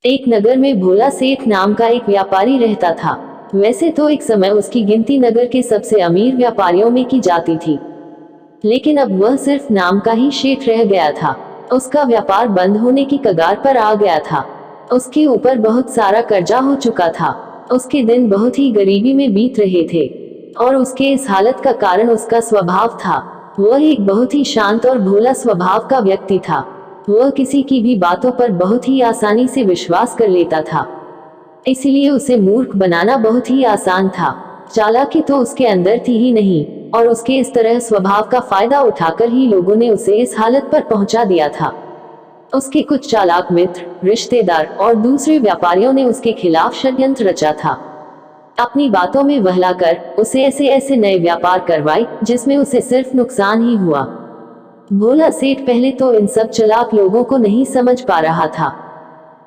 एक नगर में भोला सेठ नाम का एक व्यापारी रहता था। वैसे तो एक समय उसकी गिनती नगर के सबसे अमीर व्यापारियों में की जाती थी, लेकिन अब वह सिर्फ नाम का ही सेठ रह गया था। उसका व्यापार बंद होने की कगार पर आ गया था। उसके ऊपर बहुत सारा कर्जा हो चुका था। उसके दिन बहुत ही गरीबी में बीत रहे थे, और उसके इस हालत का कारण उसका स्वभाव था। वह एक बहुत ही शांत और भोला स्वभाव का व्यक्ति था। वह किसी की भी बातों पर बहुत ही आसानी से विश्वास कर लेता था, इसलिए उसे मूर्ख बनाना बहुत ही आसान था। चालाकी तो उसके अंदर थी ही नहीं, और उसके इस तरह स्वभाव का फायदा उठाकर ही लोगों ने उसे इस हालत पर पहुंचा दिया था। उसके कुछ चालाक मित्र, रिश्तेदार और दूसरे व्यापारियों ने उसके खिलाफ षड्यंत्र रचा था। अपनी बातों में बहलाकर उसे ऐसे ऐसे नए व्यापार करवाए जिसमें उसे सिर्फ नुकसान ही हुआ। भोला सेठ पहले तो इन सब चालाक लोगों को नहीं समझ पा रहा था,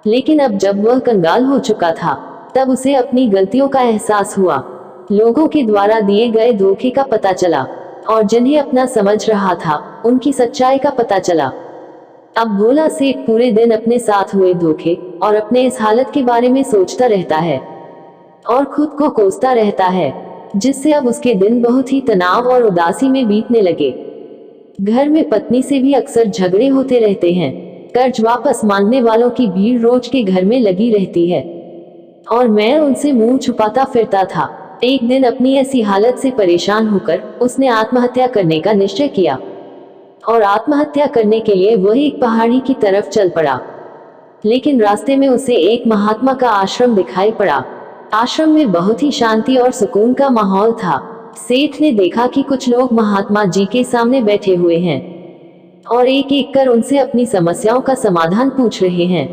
लेकिन अब जब वह कंगाल हो चुका था, तब उसे अपनी गलतियों का एहसास हुआ। लोगों के द्वारा दिए गए धोखे का पता चला, और जिन्हें अपना समझ रहा था उनकी सच्चाई का पता चला। अब भोला सेठ पूरे दिन अपने साथ हुए धोखे और अपने इस हालत के बारे में सोचता रहता है और खुद को कोसता रहता है, जिससे अब उसके दिन बहुत ही तनाव और उदासी में बीतने लगे। घर में पत्नी से भी अक्सर झगड़े होते रहते हैं। कर्ज वापस मांगने वालों की भीड़ रोज के घर में लगी रहती है, और मैं उनसे मुंह छुपाता फिरता था। एक दिन अपनी ऐसी हालत से परेशान होकर उसने आत्महत्या करने का निश्चय किया, और आत्महत्या करने के लिए वह एक पहाड़ी की तरफ चल पड़ा। लेकिन रास्ते में उसे एक महात्मा का आश्रम दिखाई पड़ा। आश्रम में बहुत ही शांति और सुकून का माहौल था। सेठ ने देखा कि कुछ लोग महात्मा जी के सामने बैठे हुए हैं और एक एक कर उनसे अपनी समस्याओं का समाधान पूछ रहे हैं।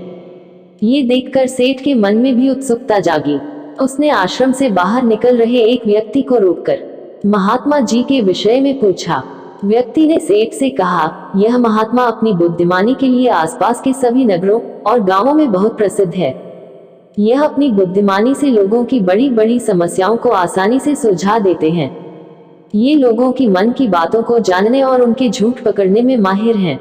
ये देखकर सेठ के मन में भी उत्सुकता जागी। उसने आश्रम से बाहर निकल रहे एक व्यक्ति को रोककर महात्मा जी के विषय में पूछा। व्यक्ति ने सेठ से कहा, यह महात्मा अपनी बुद्धिमानी के लिए आसपास के सभी नगरों और गांवों में बहुत प्रसिद्ध है। यह अपनी बुद्धिमानी से लोगों की बड़ी बड़ी समस्याओं को आसानी से सुलझा देते हैं। ये लोगों की मन की बातों को जानने और उनके झूठ पकड़ने में माहिर हैं,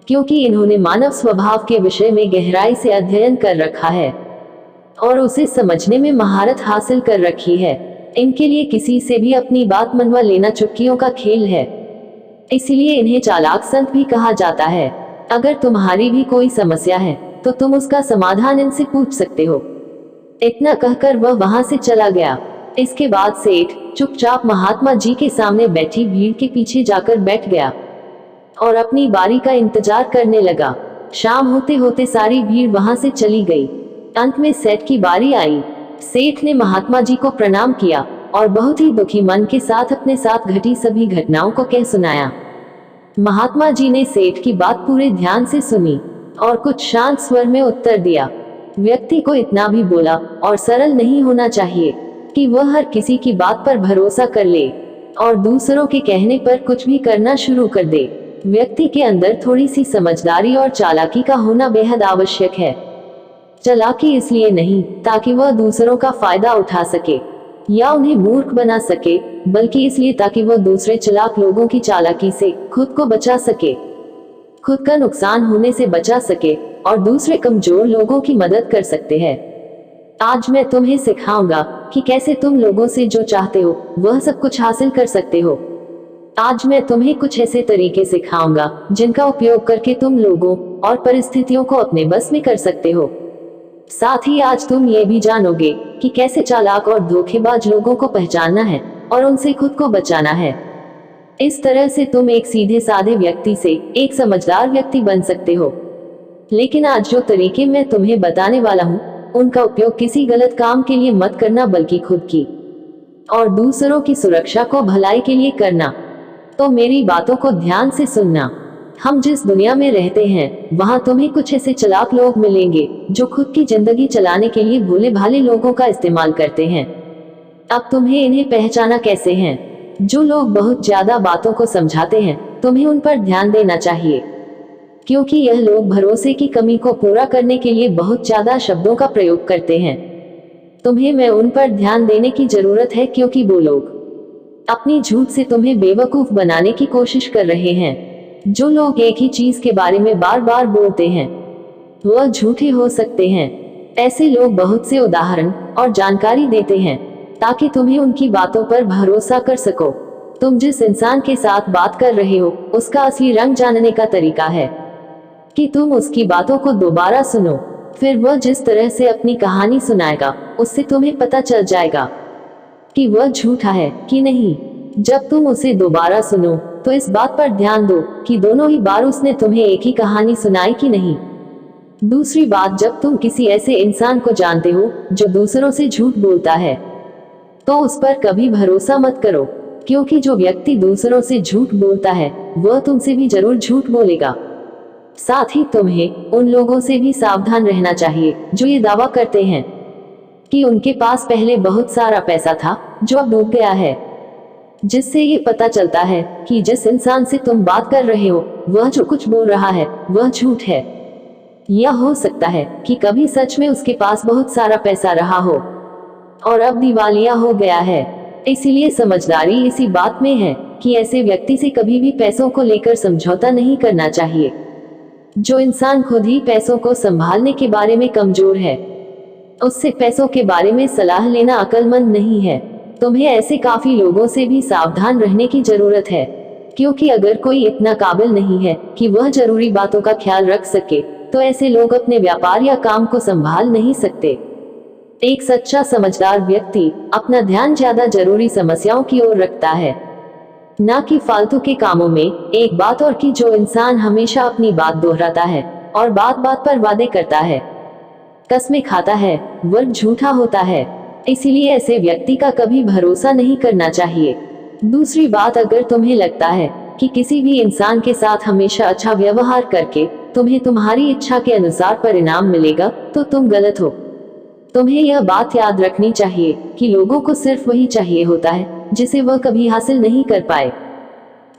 क्योंकि इन्होंने मानव स्वभाव के विषय में गहराई से अध्ययन कर रखा है और उसे समझने में महारत हासिल कर रखी है। इनके लिए किसी से भी अपनी बात मनवा लेना चुटकियों का खेल है, इसलिए इन्हें चालाक संत भी कहा जाता है। अगर तुम्हारी भी कोई समस्या है तो तुम उसका समाधान इनसे पूछ सकते हो। इतना कहकर वह वहां से चला गया। इसके बाद सेठ चुपचाप महात्मा जी के सामने बैठी भीड़ के पीछे जाकर बैठ गया और अपनी बारी का इंतजार करने लगा। शाम होते होते सारी भीड़ वहां से चली गई। अंत में सेठ की बारी आई। सेठ ने महात्मा जी को प्रणाम किया और बहुत ही दुखी मन के साथ अपने साथ घटी सभी घटनाओं को कह सुनाया। महात्मा जी ने सेठ की बात पूरे ध्यान से सुनी और कुछ शांत स्वर में उत्तर दिया। व्यक्ति को इतना भी बोला और सरल नहीं होना चाहिए कि वह हर किसी की बात पर भरोसा कर ले और दूसरों के कहने पर कुछ भी करना शुरू कर दे। व्यक्ति के अंदर थोड़ी सी समझदारी और चालाकी का होना बेहद आवश्यक है। चालाकी इसलिए नहीं ताकि वह दूसरों का फायदा उठा सके या उन्हें मूर्ख बना सके, बल्कि इसलिए ताकि वह दूसरे चालाक लोगों की चालाकी से खुद को बचा सके, खुद का नुकसान होने से बचा सके और दूसरे कमजोर लोगों की मदद कर सकते हैं। आज मैं तुम्हें सिखाऊंगा कि कैसे तुम लोगों से जो चाहते हो वह सब कुछ हासिल कर सकते हो। आज मैं तुम्हें कुछ ऐसे तरीके सिखाऊंगा जिनका उपयोग करके तुम लोगों और परिस्थितियों को अपने बस में कर सकते हो। साथ ही आज तुम ये भी जानोगे कि कैसे चालाक और धोखेबाज लोगों को पहचानना है और उनसे खुद को बचाना है। इस तरह से तुम एक सीधे साधे व्यक्ति से एक समझदार व्यक्ति बन सकते हो। लेकिन आज जो तरीके मैं तुम्हें बताने वाला हूँ, उनका उपयोग किसी गलत काम के लिए मत करना, बल्कि खुद की और दूसरों की सुरक्षा को भलाई के लिए करना। तो मेरी बातों को ध्यान से सुनना। हम जिस दुनिया में रहते हैं वहां तुम्हें कुछ ऐसे चालाक लोग मिलेंगे जो खुद की जिंदगी चलाने के लिए भोले भाले लोगों का इस्तेमाल करते हैं। अब तुम्हें इन्हें पहचाना कैसे है? जो लोग बहुत ज्यादा बातों को समझाते हैं, तुम्हें उन पर ध्यान देना चाहिए, क्योंकि यह लोग भरोसे की कमी को पूरा करने के लिए बहुत ज्यादा शब्दों का प्रयोग करते हैं। तुम्हें मैं उन पर ध्यान देने की जरूरत है, क्योंकि वो लोग अपनी झूठ से तुम्हें बेवकूफ बनाने की कोशिश कर रहे हैं। जो लोग एक ही चीज के बारे में बार बार बोलते हैं, वह झूठे हो सकते हैं। ऐसे लोग बहुत से उदाहरण और जानकारी देते हैं ताकि तुम्हें उनकी बातों पर भरोसा कर सको। तुम जिस इंसान के साथ बात कर रहे हो उसका असली रंग जानने का तरीका है कि तुम उसकी बातों को दोबारा सुनो। फिर वह जिस तरह से अपनी कहानी सुनाएगा उससे तुम्हें पता चल जाएगा कि वह झूठा है कि नहीं। जब तुम उसे दोबारा सुनो तो इस बात पर ध्यान दो कि दोनों ही बार उसने तुम्हें एक ही कहानी सुनाई कि नहीं। दूसरी बात, जब तुम किसी ऐसे इंसान को जानते हो जो दूसरों से झूठ बोलता है तो उस पर कभी भरोसा मत करो, क्योंकि जो व्यक्ति दूसरों से झूठ बोलता है वह तुमसे भी जरूर झूठ बोलेगा। साथ ही तुम्हें उन लोगों से भी सावधान रहना चाहिए जो ये दावा करते हैं कि उनके पास पहले बहुत सारा पैसा था जो अब डूब गया है, जिससे ये पता चलता है कि जिस इंसान से तुम बात कर रहे हो वह जो कुछ बोल रहा है वह झूठ है। यह हो सकता है कि कभी सच में उसके पास बहुत सारा पैसा रहा हो और अब दिवालिया हो गया है। इसीलिए समझदारी इसी बात में है कि ऐसे व्यक्ति से कभी भी पैसों को लेकर समझौता नहीं करना चाहिए। जो इंसान खुद ही पैसों को संभालने के बारे में कमजोर है उससे पैसों के बारे में सलाह लेना अक्लमंद नहीं है। तुम्हें ऐसे काफी लोगों से भी सावधान रहने की जरूरत है, क्योंकि अगर कोई इतना काबिल नहीं है कि वह जरूरी बातों का ख्याल रख सके तो ऐसे लोग अपने व्यापार या काम को संभाल नहीं सकते। एक सच्चा समझदार व्यक्ति अपना ध्यान ज्यादा जरूरी समस्याओं की ओर रखता है, न कि फालतू के कामों में। एक बात और कि जो इंसान हमेशा अपनी बात दोहराता है और बात बात पर वादे करता है, कसमें खाता है, वह झूठा होता है। इसीलिए ऐसे व्यक्ति का कभी भरोसा नहीं करना चाहिए। दूसरी बात, अगर तुम्हें लगता है कि किसी भी इंसान के साथ हमेशा अच्छा व्यवहार करके तुम्हें तुम्हारी इच्छा के अनुसार परिणाम मिलेगा तो तुम गलत हो। तुम्हें यह बात याद रखनी चाहिए कि लोगों को सिर्फ वही चाहिए होता है जिसे वह कभी हासिल नहीं कर पाए।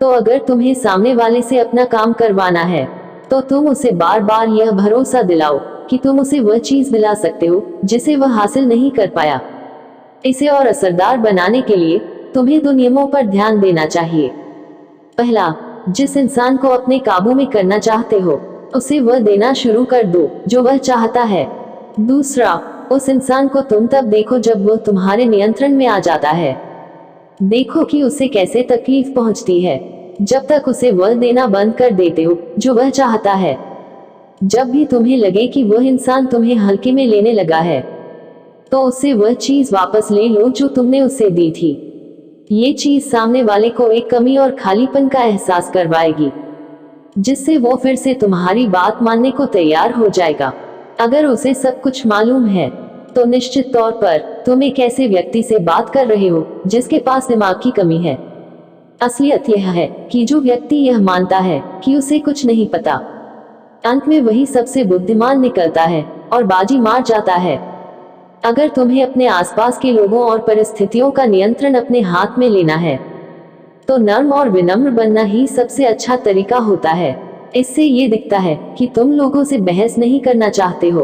तो अगर तुम्हें सामने वाले से अपना काम करवाना है तो तुम उसे बार बार यह भरोसा दिलाओ कि तुम उसे वह चीज दिला सकते हो जिसे वह हासिल नहीं कर पाया। इसे और असरदार बनाने के लिए तुम्हें दो नियमों पर ध्यान देना चाहिए। पहला, जिस इंसान को अपने काबू में करना चाहते हो उसे वह देना शुरू कर दो जो वह चाहता है। दूसरा, उस इंसान को तुम तब देखो जब वह तुम्हारे नियंत्रण में आ जाता है। देखो कि उसे कैसे तकलीफ पहुंचती है जब तक उसे वह देना बंद कर देते हो जो वह चाहता है। जब भी तुम्हें लगे कि वह इंसान तुम्हें हल्के में लेने लगा है तो उससे वह चीज वापस ले लो जो तुमने उसे दी थी। ये चीज सामने वाले को एक कमी और खालीपन का एहसास करवाएगी, जिससे वो फिर से तुम्हारी बात मानने को तैयार हो जाएगा। अगर उसे सब कुछ मालूम है तो निश्चित तौर पर तुम एक ऐसे व्यक्ति से बात कर रहे हो जिसके पास दिमाग की कमी है। असलियत यह है कि जो व्यक्ति यह मानता है कि उसे कुछ नहीं पता, अंत में वही सबसे बुद्धिमान निकलता है और बाजी मार जाता है। अगर तुम्हें अपने आसपास के लोगों और परिस्थितियों का नियंत्रण अपने हाथ में लेना है तो नर्म और विनम्र बनना ही सबसे अच्छा तरीका होता है। इससे ये दिखता है कि तुम लोगों से बहस नहीं करना चाहते हो।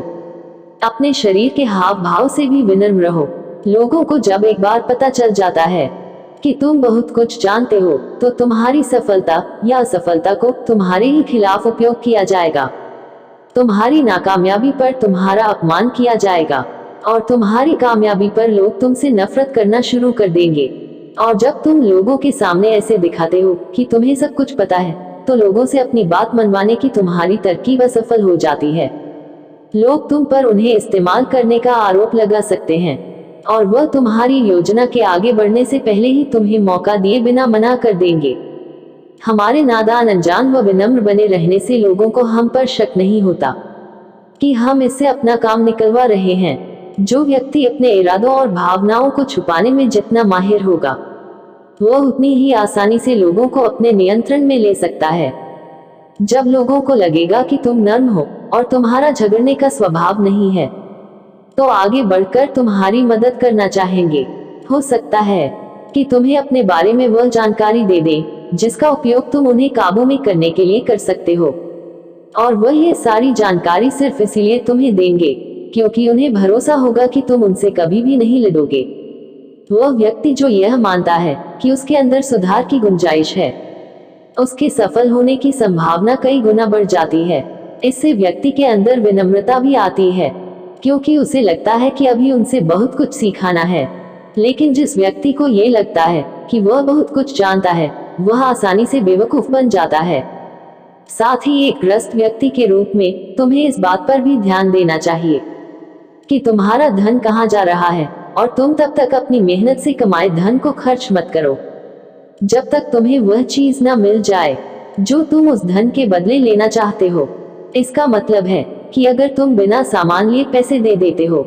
अपने शरीर के हाव भाव से भी विनम्र रहो। लोगों को जब एक बार पता चल जाता है कि तुम बहुत कुछ जानते हो तो तुम्हारी सफलता या असफलता को तुम्हारे ही खिलाफ उपयोग किया जाएगा। तुम्हारी नाकामयाबी पर तुम्हारा अपमान किया जाएगा और तुम्हारी कामयाबी पर लोग तुमसे नफरत करना शुरू कर देंगे। और जब तुम लोगों के सामने ऐसे दिखाते हो कि तुम्हें सब कुछ पता है तो लोगों से अपनी बात मनवाने की तुम्हारी तरकीब असफल हो जाती है। लोग तुम पर उन्हें इस्तेमाल करने का आरोप लगा सकते हैं और वह तुम्हारी योजना के आगे बढ़ने से पहले ही तुम्हें मौका दिए बिना मना कर देंगे। हमारे नादान, अनजान व विनम्र बने रहने से लोगों को हम पर शक नहीं होता कि हम इससे अपना काम निकलवा रहे हैं। जो व्यक्ति अपने इरादों और भावनाओं को छुपाने में जितना माहिर होगा वह उतनी ही आसानी से लोगों को अपने नियंत्रण में ले सकता है। जब लोगों को लगेगा कि तुम नर्म हो और तुम्हारा झगड़ने का स्वभाव नहीं है तो आगे बढ़कर तुम्हारी मदद करना चाहेंगे। हो सकता है कि तुम्हें अपने बारे में वह जानकारी दे दें जिसका उपयोग तुम उन्हें काबू में करने के लिए कर सकते हो, और वह ये सारी जानकारी सिर्फ इसीलिए तुम्हें देंगे क्योंकि उन्हें भरोसा होगा कि तुम उनसे कभी भी नहीं लड़ोगे। वह व्यक्ति जो यह मानता है कि उसके अंदर सुधार की गुंजाइश है, उसके सफल होने की संभावना कई गुना बढ़ जाती है। इससे व्यक्ति के अंदर विनम्रता भी आती है, क्योंकि उसे लगता है कि अभी उनसे बहुत कुछ सीखना है। लेकिन जिस व्यक्ति को ये लगता है कि वह बहुत कुछ जानता है, वह आसानी से बेवकूफ बन जाता है। साथ ही एक ग्रस्त व्यक्ति के रूप में तुम्हें इस बात पर भी ध्यान देना चाहिए कि तुम्हारा धन कहाँ जा रहा है, और तुम तब तक अपनी मेहनत से कमाए धन को खर्च मत करो जब तक तुम्हें वह चीज न मिल जाए जो तुम उस धन के बदले लेना चाहते हो। इसका मतलब है कि अगर तुम बिना सामान लिए पैसे दे देते हो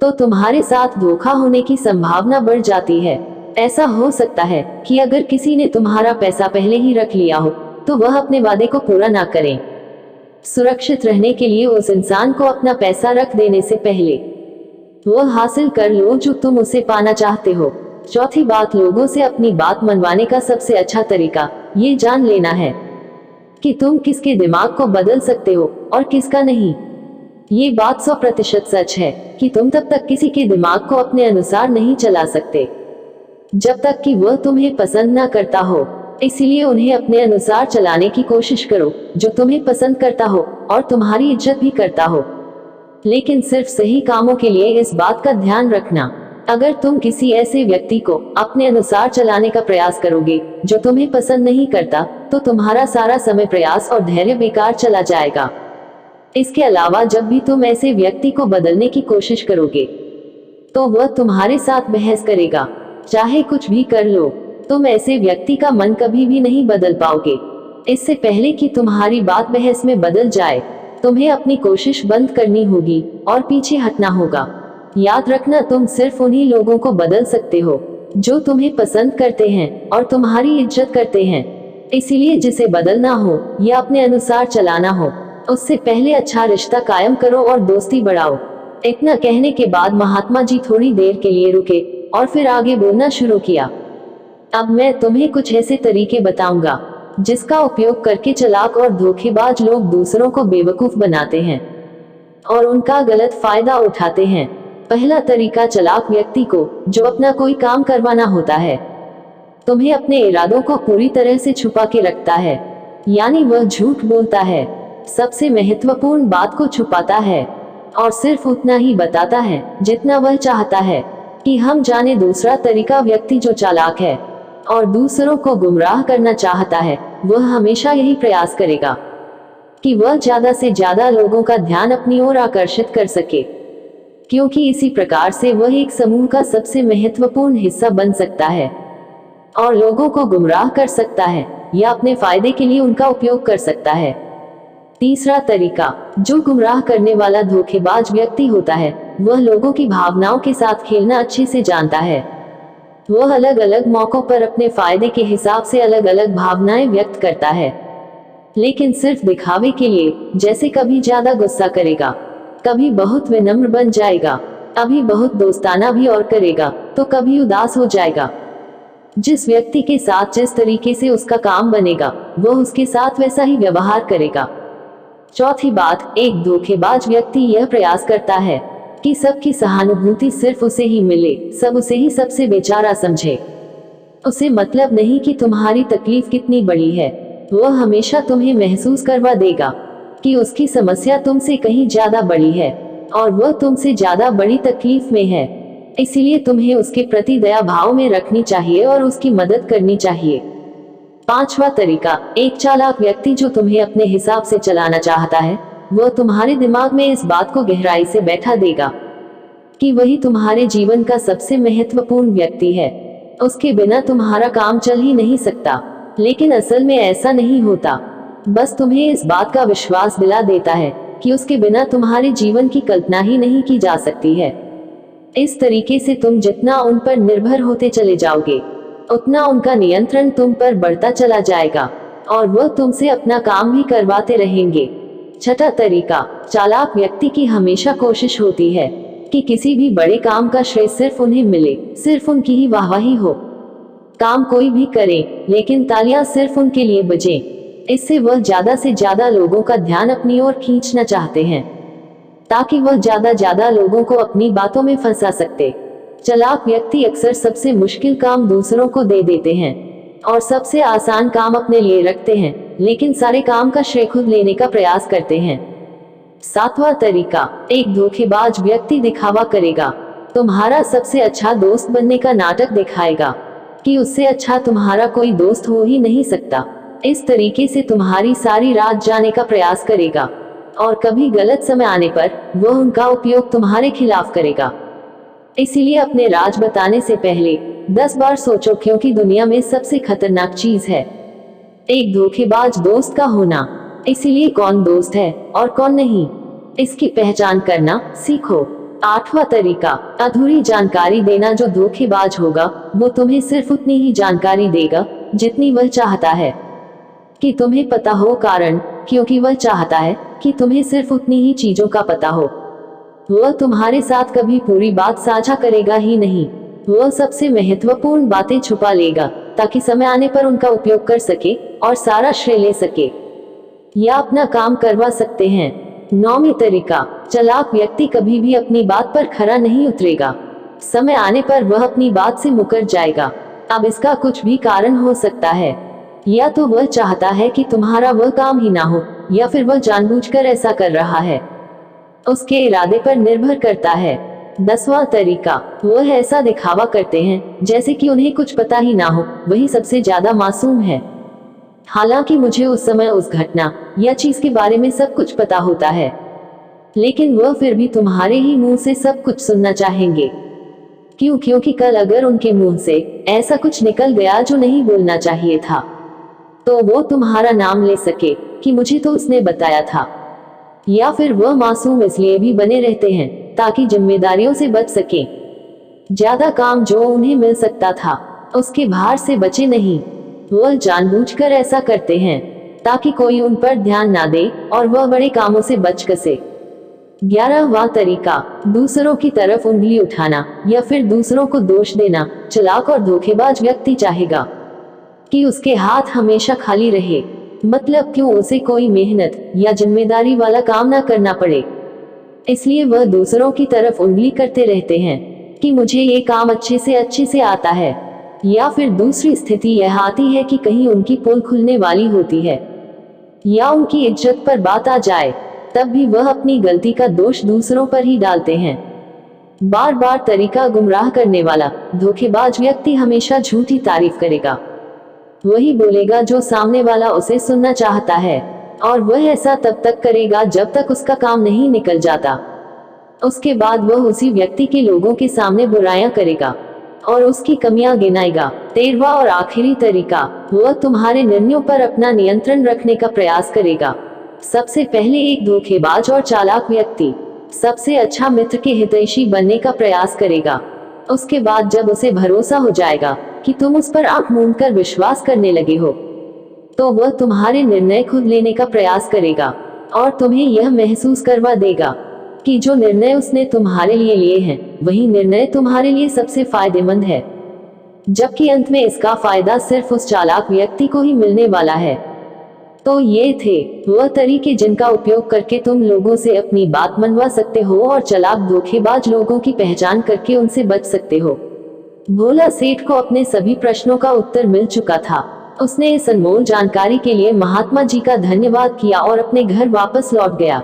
तो तुम्हारे साथ धोखा होने की संभावना बढ़ जाती है। ऐसा हो सकता है कि अगर किसी ने तुम्हारा पैसा पहले ही रख लिया हो तो वह अपने वादे को पूरा ना करें। सुरक्षित रहने के लिए उस इंसान को अपना पैसा रख देने से पहले वह हासिल कर लो जो तुम उसे पाना चाहते हो। चौथी बात, लोगों से अपनी बात मनवाने का सबसे अच्छा तरीका ये जान लेना है कि तुम किसके दिमाग को बदल सकते हो और किसका नहीं। ये बात 100% सच है कि तुम तब तक किसी के दिमाग को अपने अनुसार नहीं चला सकते जब तक कि वह तुम्हें पसंद ना करता हो। इसीलिए उन्हें अपने अनुसार चलाने की कोशिश करो जो तुम्हें पसंद करता हो और तुम्हारी इज्जत भी करता हो, लेकिन सिर्फ सही कामों के लिए। इस बात का ध्यान रखना, अगर तुम किसी ऐसे व्यक्ति को अपने अनुसार चलाने का प्रयास करोगे जो तुम्हें पसंद नहीं करता तो तुम्हारा सारा समय, प्रयास और धैर्य बेकार चला जाएगा। इसके अलावा जब भी तुम ऐसे व्यक्ति को बदलने की कोशिश करोगे तो वह तुम्हारे साथ बहस करेगा, चाहे कुछ भी कर लो। तुम ऐसे व्यक्ति का मन कभी भी नहीं बदल पाओगे। इससे पहले कि तुम्हारी बात बहस में बदल जाए तुम्हें अपनी कोशिश बंद करनी होगी और पीछे हटना होगा। याद रखना, तुम सिर्फ उन्हीं लोगों को बदल सकते हो जो तुम्हें पसंद करते हैं और तुम्हारी इज्जत करते हैं। इसीलिए जिसे बदलना हो या अपने अनुसार चलाना हो, उससे पहले अच्छा रिश्ता कायम करो और दोस्ती बढ़ाओ। इतना कहने के बाद महात्मा जी थोड़ी देर के लिए रुके और फिर आगे बोलना शुरू किया। अब मैं तुम्हें कुछ ऐसे तरीके बताऊंगा जिसका उपयोग करके चालाक और धोखेबाज लोग दूसरों को बेवकूफ बनाते हैं और उनका गलत फायदा उठाते हैं। पहला तरीका, चालाक व्यक्ति को जो अपना कोई काम करवाना होता है तुम्हें अपने इरादों को पूरी तरह से छुपा के रखता है, यानी वह झूठ बोलता है, सबसे महत्वपूर्ण बात को छुपाता है और सिर्फ उतना ही बताता है जितना वह चाहता है कि हम जाने। दूसरा तरीका, व्यक्ति जो चालाक है और दूसरों को गुमराह करना चाहता है, वह हमेशा यही प्रयास करेगा कि वह ज्यादा से ज्यादा लोगों का ध्यान अपनी ओर आकर्षित कर सके, क्योंकि इसी प्रकार से वह एक समूह का सबसे महत्वपूर्ण हिस्सा बन सकता है और लोगों को गुमराह कर सकता है या अपने फायदे के लिए उनका उपयोग कर सकता है। तीसरा तरीका, जो गुमराह करने वाला धोखेबाज व्यक्ति होता है वह लोगों की भावनाओं के साथ खेलना अच्छे से जानता है। वह अलग अलग मौकों पर अपने फायदे के हिसाब से अलग अलग भावनाएं व्यक्त करता है, लेकिन सिर्फ दिखावे के लिए। जैसे कभी ज्यादा गुस्सा करेगा, कभी बहुत विनम्र बन जाएगा, कभी बहुत दोस्ताना भी और करेगा तो कभी उदास हो जाएगा। जिस व्यक्ति के साथ जिस तरीके से उसका काम बनेगा वह उसके साथ वैसा ही व्यवहार करेगा। चौथी बात, एक धोखेबाज व्यक्ति यह प्रयास करता है कि सबकी सहानुभूति सिर्फ उसे ही मिले, सब उसे ही सबसे बेचारा समझे। उसे मतलब नहीं कि तुम्हारी तकलीफ कितनी बड़ी है। वह हमेशा तुम्हें महसूस करवा देगा कि उसकी समस्या तुमसे कहीं ज्यादा बड़ी है और वह तुमसे ज्यादा बड़ी तकलीफ में है। इसीलिए तुम्हें उसके प्रति दया भाव में रखनी चाहिए और उसकी मदद करनी चाहिए। पांचवा तरीका, एक चालाक व्यक्ति जो तुम्हें अपने हिसाब से चलाना चाहता है, वह तुम्हारे दिमाग में इस बात को गहराई से बैठा देगा कि वही तुम्हारे जीवन का सबसे महत्वपूर्ण व्यक्ति है। उसके बिना तुम्हारा काम चल ही नहीं सकता, लेकिन असल में ऐसा नहीं होता। बस तुम्हें इस बात का विश्वास दिला देता है कि उसके बिना तुम्हारे जीवन की कल्पना ही नहीं की जा सकती है। इस तरीके से तुम जितना उन पर निर्भर होते चले जाओगे उतना उनका नियंत्रण तुम पर बढ़ता चला जाएगा और वह तुमसे अपना काम भी करवाते रहेंगे। छठा तरीका, चालाक व्यक्ति की हमेशा कोशिश होती है कि किसी भी बड़े काम का श्रेय सिर्फ उन्हें मिले, सिर्फ उनकी ही वाहवाही हो। काम कोई भी करे लेकिन तालियां सिर्फ उनके लिए बजें। इससे वह ज्यादा से ज्यादा लोगों का ध्यान अपनी ओर खींचना चाहते हैं ताकि वह ज्यादा लोगों को अपनी बातों में फंसा सकते। चालाक व्यक्ति अक्सर सबसे मुश्किल काम दूसरों को दे देते हैं और सबसे आसान काम अपने लिए रखते हैं। लेकिन सारे काम का श्रेय खुद लेने का प्रयास करते हैं। 7वां तरीका, एक धोखेबाज व्यक्ति दिखावा करेगा। तुम्हारा सबसे अच्छा दोस्त बनने का नाटक दिखाएगा कि उससे अच्छा तुम्हारा कोई दोस्त हो ही नहीं सकता। इस तरीके से तुम्हारी सारी रात जाने का प्रयास करेगा और कभी गलत समय आने पर वह उनका उपयोग तुम्हारे खिलाफ करेगा। इसीलिए अपने राज बताने से पहले 10 बार सोचो, क्योंकि दुनिया में सबसे खतरनाक चीज है एक धोखेबाज दोस्त का होना। इसीलिए कौन दोस्त है और कौन नहीं, इसकी पहचान करना सीखो। 8वां तरीका, अधूरी जानकारी देना। जो धोखेबाज होगा वो तुम्हें सिर्फ उतनी ही जानकारी देगा जितनी वह चाहता है कि तुम्हें पता हो, कारण क्योंकि वह चाहता है कि तुम्हें सिर्फ उतनी ही चीजों का पता हो। वह तुम्हारे साथ कभी पूरी बात साझा करेगा ही नहीं। वह सबसे महत्वपूर्ण बातें छुपा लेगा ताकि समय आने पर उनका उपयोग कर सके और सारा श्रेय ले सके या अपना काम करवा सकते हैं। 9वां तरीका, चालाक व्यक्ति कभी भी अपनी बात पर खरा नहीं उतरेगा। समय आने पर वह अपनी बात से मुकर जाएगा। अब इसका कुछ भी कारण हो सकता है, या तो वह चाहता है कि तुम्हारा वह काम ही ना हो, या फिर वह जानबूझकर ऐसा कर रहा है। उसके इरादे पर निर्भर करता है। 10वां तरीका, वह ऐसा दिखावा करते हैं जैसे कि उन्हें कुछ पता ही ना हो, वही सबसे ज्यादा मासूम है। हालांकि मुझे उस समय उस घटना या चीज के बारे में सब कुछ पता होता है, लेकिन वह फिर भी तुम्हारे ही मुंह से सब कुछ सुनना चाहेंगे। क्यों? क्योंकि कल अगर उनके मुंह से ऐसा कुछ निकल गया जो नहीं बोलना चाहिए था, तो वो तुम्हारा नाम ले सके कि मुझे तो उसने बताया था। या फिर वह मासूम इसलिए भी बने रहते हैं ताकि जिम्मेदारियों से बच सके। ज्यादा काम जो उन्हें मिल सकता था उसके भार से बचे नहीं। वह जानबूझकर ऐसा करते हैं ताकि कोई उन पर ध्यान ना दे और वह बड़े कामों से बच सके। 11वां तरीका, दूसरों की तरफ उंगली उठाना या फिर दूसरों को दोष देना। चालाक और धोखेबाज व्यक्ति चाहेगा कि उसके हाथ हमेशा खाली रहे, मतलब क्यों उसे कोई मेहनत या जिम्मेदारी वाला काम ना करना पड़े। इसलिए वह दूसरों की तरफ उंगली करते रहते हैं कि मुझे ये काम अच्छे से आता है, या फिर दूसरी स्थिति यह आती है कि कहीं उनकी पोल खुलने वाली होती है या उनकी इज्जत पर बात आ जाए, तब भी वह अपनी गलती का दोष दूसरों पर ही डालते हैं। बार बार तरीका, गुमराह करने वाला धोखेबाज व्यक्ति हमेशा झूठी तारीफ करेगा। वही बोलेगा जो सामने वाला उसे सुनना चाहता है, और वह ऐसा तब तक करेगा जब तक उसका काम नहीं निकल जाता। उसके बाद वह उसी व्यक्ति के लोगों के सामने बुराइयां करेगा और उसकी कमियां गिनाएगा। 13वां और आखिरी तरीका, वह तुम्हारे निर्णयों पर अपना नियंत्रण रखने का प्रयास करेगा। सबसे पहले एक धोखेबाज और चालाक व्यक्ति सबसे अच्छा मित्र के हितैषी बनने का प्रयास करेगा। उसके बाद जब उसे भरोसा हो जाएगा कि तुम उस पर आंख मूंद कर विश्वास करने लगे हो, तो वह तुम्हारे निर्णय खुद लेने का प्रयास करेगा और तुम्हें यह महसूस करवा देगा कि जो निर्णय उसने तुम्हारे लिए लिए हैं वही निर्णय तुम्हारे लिए सबसे फायदेमंद है, जबकि अंत में इसका फायदा सिर्फ उस चालाक व्यक्ति को ही मिलने वाला है। तो ये थे वह तरीके जिनका उपयोग करके तुम लोगों से अपनी बात मनवा सकते हो और चालाक धोखेबाज लोगों की पहचान करके उनसे बच सकते हो। भोला सेठ को अपने सभी प्रश्नों का उत्तर मिल चुका था। उसने इस अनमोल जानकारी के लिए महात्मा जी का धन्यवाद किया और अपने घर वापस लौट गया।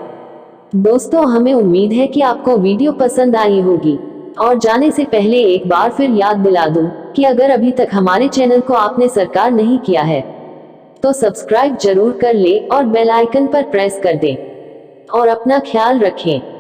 दोस्तों, हमें उम्मीद है कि आपको वीडियो पसंद आई होगी, और जाने से पहले एक बार फिर याद दिला दूं कि अगर अभी तक हमारे चैनल को आपने सब्सक्राइब नहीं किया है तो सब्सक्राइब जरूर कर ले और बेल आइकन पर प्रेस कर दें। और अपना ख्याल रखें।